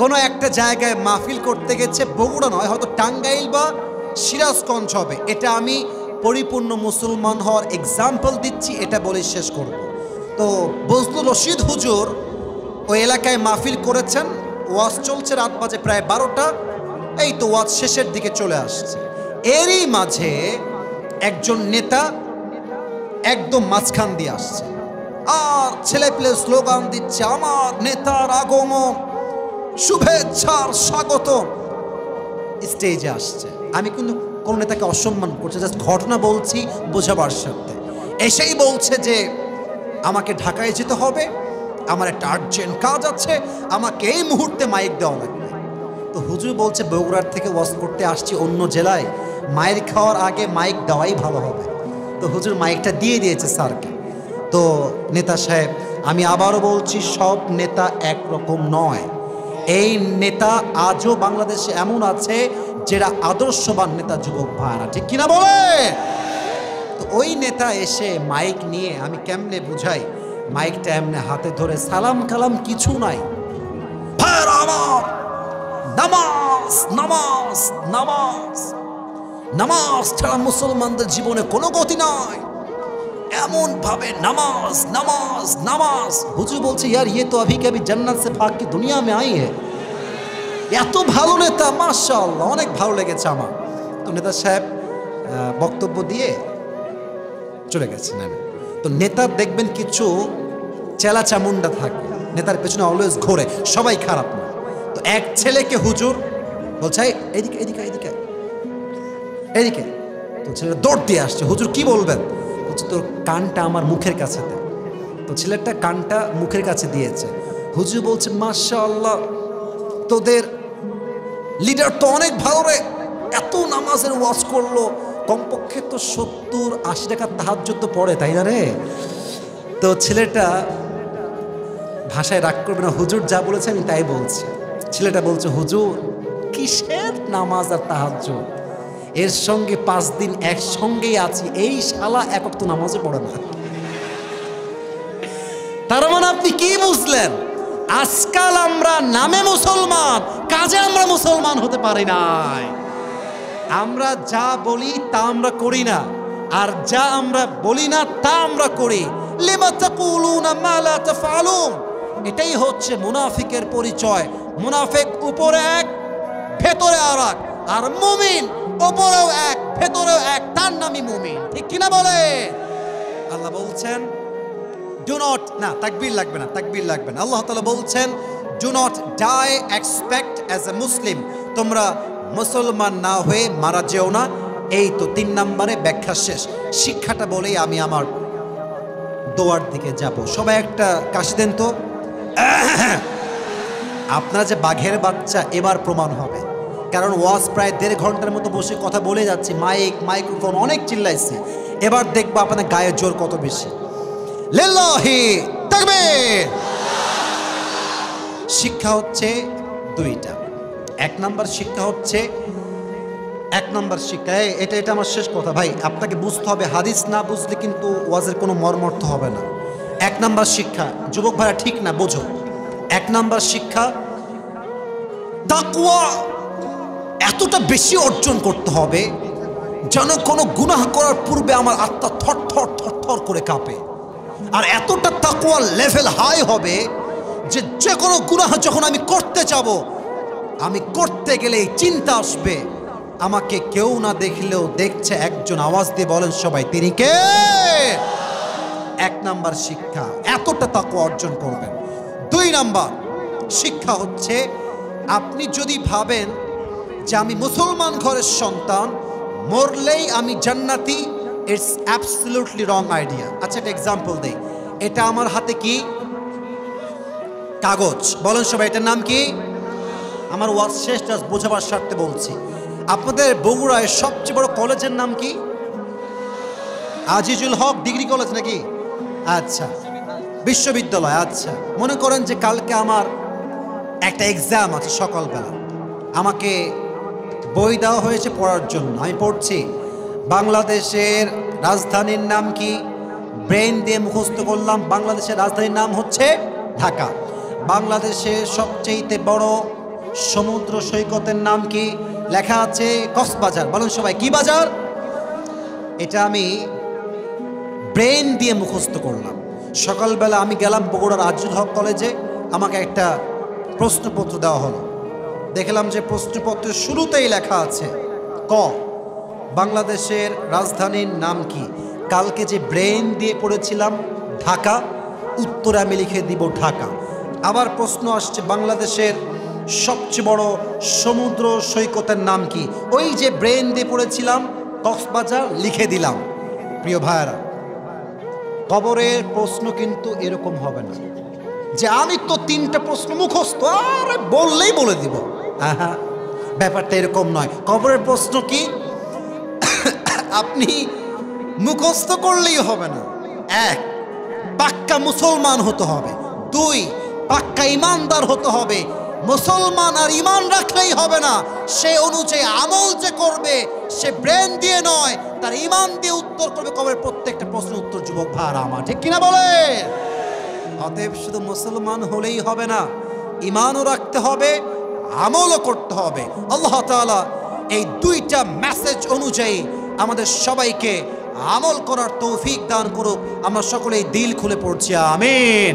S1: কোনো একটা জায়গায় মাহফিল করতে গেছে, বগুড়া নয়, হয়তো টাঙ্গাইল বা সিরাজগঞ্জ হবে। এটা আমি পরিপূর্ণ মুসলমান হওয়ার এক্সাম্পল দিচ্ছি, এটা বলে শেষ করব। তো বজলুর রশিদ হুজুর ওই এলাকায় মাহফিল করেছেন, ওয়াজ চলছে, রাত বাজে প্রায় 12টা, এই তো ওয়াজ শেষের দিকে চলে আসছে। এরই মাঝে একজন নেতা একদম মাঝখান দিয়ে আসছে আর ছেলে পেলে স্লোগান দিচ্ছে, আমার নেতার আগমন, শুভেচ্ছার স্বাগত। স্টেজে আসছে, আমি কিন্তু কোন নেতাকে অসম্মান করছি, জাস্ট ঘটনা বলছি বোঝাবার স্বার্থে। এসেই বলছে যে আমাকে ঢাকায় যেতে হবে, আমার একটা আর্জেন্ট কাজ আছে, আমাকে এই মুহূর্তে মাইক দেওয়া লাগবে। তো হুজুর বলছে, বগুড়ার থেকে ওয়াজ করতে আসছি অন্য জেলায়, মাইক খাওয়ার আগে মাইক দেওয়াই ভালো হবে। তো হুজুর মাইকটা দিয়ে দিয়েছে স্যারকে। তো নেতা সাহেব, আমি আবারও বলছি, সব নেতা একরকম নয়। এই নেতা আজও বাংলাদেশে এমন আছে যারা আদর্শবান নেতা, যুবক ভাইরা, ঠিক কিনা বলে? তো ওই নেতা এসে মাইক নিয়ে, আমি কেমনে বুঝাই, মাইকটা এমনি হাতে ধরে, সালাম কালাম কিছু নাই, ভাইরা আমার, নামাজ নামাজ নামাজ, নামাজ ছাড়া মুসলমানদের জীবনে কোনো গতি নাই। এমন ভাবে নামাজ নামাজ নামাজ। হুজুর বলছে ইয়ার ইয়ে তো अभी कभी जन्नत से भाग के दुनिया में आई है। এত ভালো নেতা, মাশাআল্লাহ, অনেক ভালো লেগেছে আমার। তো নেতা সাহেব বক্তব্য দিয়ে চলে গেছেন। তো নেতার দেখবেন কিছু চেলা চামুন্ডা থাকে, নেতার পেছনে অলওয়েজ ঘোরে, সবাই খারাপ না। তো এক ছেলেকে হুজুর বলছে এদিকে এদিকে এদিকে এদিকে। তো ছেলেটা দৌড় দিয়ে আসছে, হুজুর কি বলবেন? বলছে তোর কানটা আমার মুখের কাছে দে। তো ছেলেটা কানটা মুখের কাছে দিয়েছে। হুজুর বলছে মাশাআল্লাহ, তোদের লিডার তো অনেক ভালো রে, এত নামাজের ওয়াজ করলো, কমপক্ষে তো 70-80 টাকা তাহাজ্জুদ তো পড়ে, তাই না রে? তো ছেলেটা ভাষায় রাগ করবে না, হুজুর যা বলেছে আমি তাই বলছি। ছেলেটা বলছে হুজুর কিসের নামাজ আর তাহাজ্জুদ, এর সঙ্গে 5 দিন একসঙ্গেই আছি, এই শালা এক ওয়াক্ত নামাজও পড়ে না। তার মানে আপনি কি বুঝলেন? আজকাল আমরা নামে মুসলমান, কাজে আমরা মুসলমান হতে পারি নাই। আমরা যা বলি তা আমরা করি না, আর যা আমরা বলি না তা আমরা করি। লিমা তাকুলুনা মা লা তাফআলুন, এটাই হচ্ছে মুনাফিকের পরিচয়। মুনাফিক উপরে এক ভেতরে আরেক, আর মুমিন উপরেও এক ভেতরেও এক, তার নামই মুমিন। ঠিক কিনা বলে? আল্লাহ বলছেন ডু নট, না তাকবীর লাগবে না, তাকবীর লাগবে না। আল্লাহ তাআলা বলছেন do not die expect as a Muslim, তোমরা মুসলমান না হয়ে মারা যেও না। এই তো 3 নম্বরে ব্যাখ্যা শেষ। শিক্ষাটা বলেই আমি আমার দোয়ার দিকে যাব। সবাই একটা কাশি দেন তো। আপনারা যে বাঘের বাচ্চা এবার প্রমাণ হবে, কারণ ওয়াজ প্রায় 1.5 ঘন্টার মতো বসে কথা বলে যাচ্ছি, মাইক্রোফোন অনেক চিল্লাইছে। এবার দেখবো আপনাদের গায়ের জোর কত বেশি। লিল্লাহি তাকবীর। শিক্ষা হচ্ছে 2টা। 1 নম্বর শিক্ষা হচ্ছে, 1 নম্বর শিক্ষা, এটা আমার শেষ কথা ভাই, আপনাকে বুঝতে হবে, হাদিস না বুঝলে কিন্তু ওয়াজের কোনো মর্মর্থ হবে না। 1 নম্বর শিক্ষা, যুবক ভাইরা ঠিক না বোঝো, 1 নম্বর শিক্ষা তাকওয়া এতটা বেশি অর্জন করতে হবে যেন কোনো গুনাহ করার পূর্বে আমার আত্মা থর থর থর থর করে কাঁপে। আর এতটা তাকওয়ার লেভেল হাই হবে যে যে কোনো গুনাহ যখন আমি করতে যাব, আমি করতে গেলেই চিন্তা আসবে আমাকে কেউ না দেখলেও দেখছে একজন, আওয়াজ দিয়ে বলেন সবাই তিনি কে? 1 নাম্বার শিক্ষা, এতটা তাকওয়া অর্জন করবেন। 2 নাম্বার শিক্ষা হচ্ছে, আপনি যদি ভাবেন যে আমি মুসলমান ঘরের সন্তান, মরলেই আমি জান্নাতি, ইটস অ্যাবসলিউটলি রং আইডিয়া। আচ্ছা একটা এক্সাম্পল দেই, এটা আমার হাতে কি কাগজ, বলেন সবাই এটার নাম কি? আমার ওয়াজ শেষ, জাস্ট বোঝাবার স্বার্থে বলছি। আপনাদের বগুড়ায় সবচেয়ে বড় কলেজের নাম কি? আজিজুল হক ডিগ্রি কলেজ নাকি? আচ্ছা, বিশ্ববিদ্যালয়। আচ্ছা, মনে করেন যে কালকে আমার একটা এক্সাম আছে সকালবেলা, আমাকে বই দেওয়া হয়েছে পড়ার জন্য। আমি পড়ছি বাংলাদেশের রাজধানীর নাম কি, ব্রেন দিয়ে মুখস্থ করলাম, বাংলাদেশের রাজধানীর নাম হচ্ছে ঢাকা। বাংলাদেশের সবচেয়ে বড় সমুদ্র সৈকতের নাম কি? লেখা আছে কক্সবাজার। বলুন সবাই কি বাজার? এটা আমি ব্রেন দিয়ে মুখস্থ করলাম। সকালবেলা আমি গেলাম বগুড়ার আজিজুল হক কলেজে, আমাকে একটা প্রশ্নপত্র দেওয়া হলো। দেখলাম যে প্রশ্নপত্রের শুরুতেই লেখা আছে ক, বাংলাদেশের রাজধানীর নাম কি? কালকে যে ব্রেন দিয়ে পড়েছিলাম ঢাকা, উত্তরে আমি লিখে দিব ঢাকা। আবার প্রশ্ন আসছে বাংলাদেশের সবচেয়ে বড় সমুদ্র সৈকতের নাম কি? ওই যে ব্রেন দিয়ে পড়েছিলাম কক্সবাজার, লিখে দিলাম। প্রিয় ভাইরা, কবরের প্রশ্ন কিন্তু এরকম হবে না যে আমি তো 3টা প্রশ্ন মুখস্থ, আরে বললেই বলে দিব। আহা, ব্যাপারটা এরকম নয়। কবরের প্রশ্ন কি? আপনি মুখস্থ করলেই হবে না। 1, পাক্কা মুসলমান হতে হবে। 2, পাক্কা ইমানদার হতে হবে। মুসলমান আর ইমান রাখলেই হবে না, সে অনুযায়ী আমল যে করবে সে ব্রেন দিয়ে নয়, তার ইমান দিয়ে উত্তর করবে কবরের প্রত্যেকটা প্রশ্নের উত্তর। যুবক ভাইরা আমার, ঠিক কিনা বলে? অতএব শুধু মুসলমান হলেই হবে না, ইমানও রাখতে হবে, আমলও করতে হবে। আল্লাহ তাআলা এই 2টা মেসেজ অনুযায়ী আমাদের সবাইকে আমল করার তৌফিক দান করুক। আমরা সকলেই দিল খুলে পড়ছি আমিন।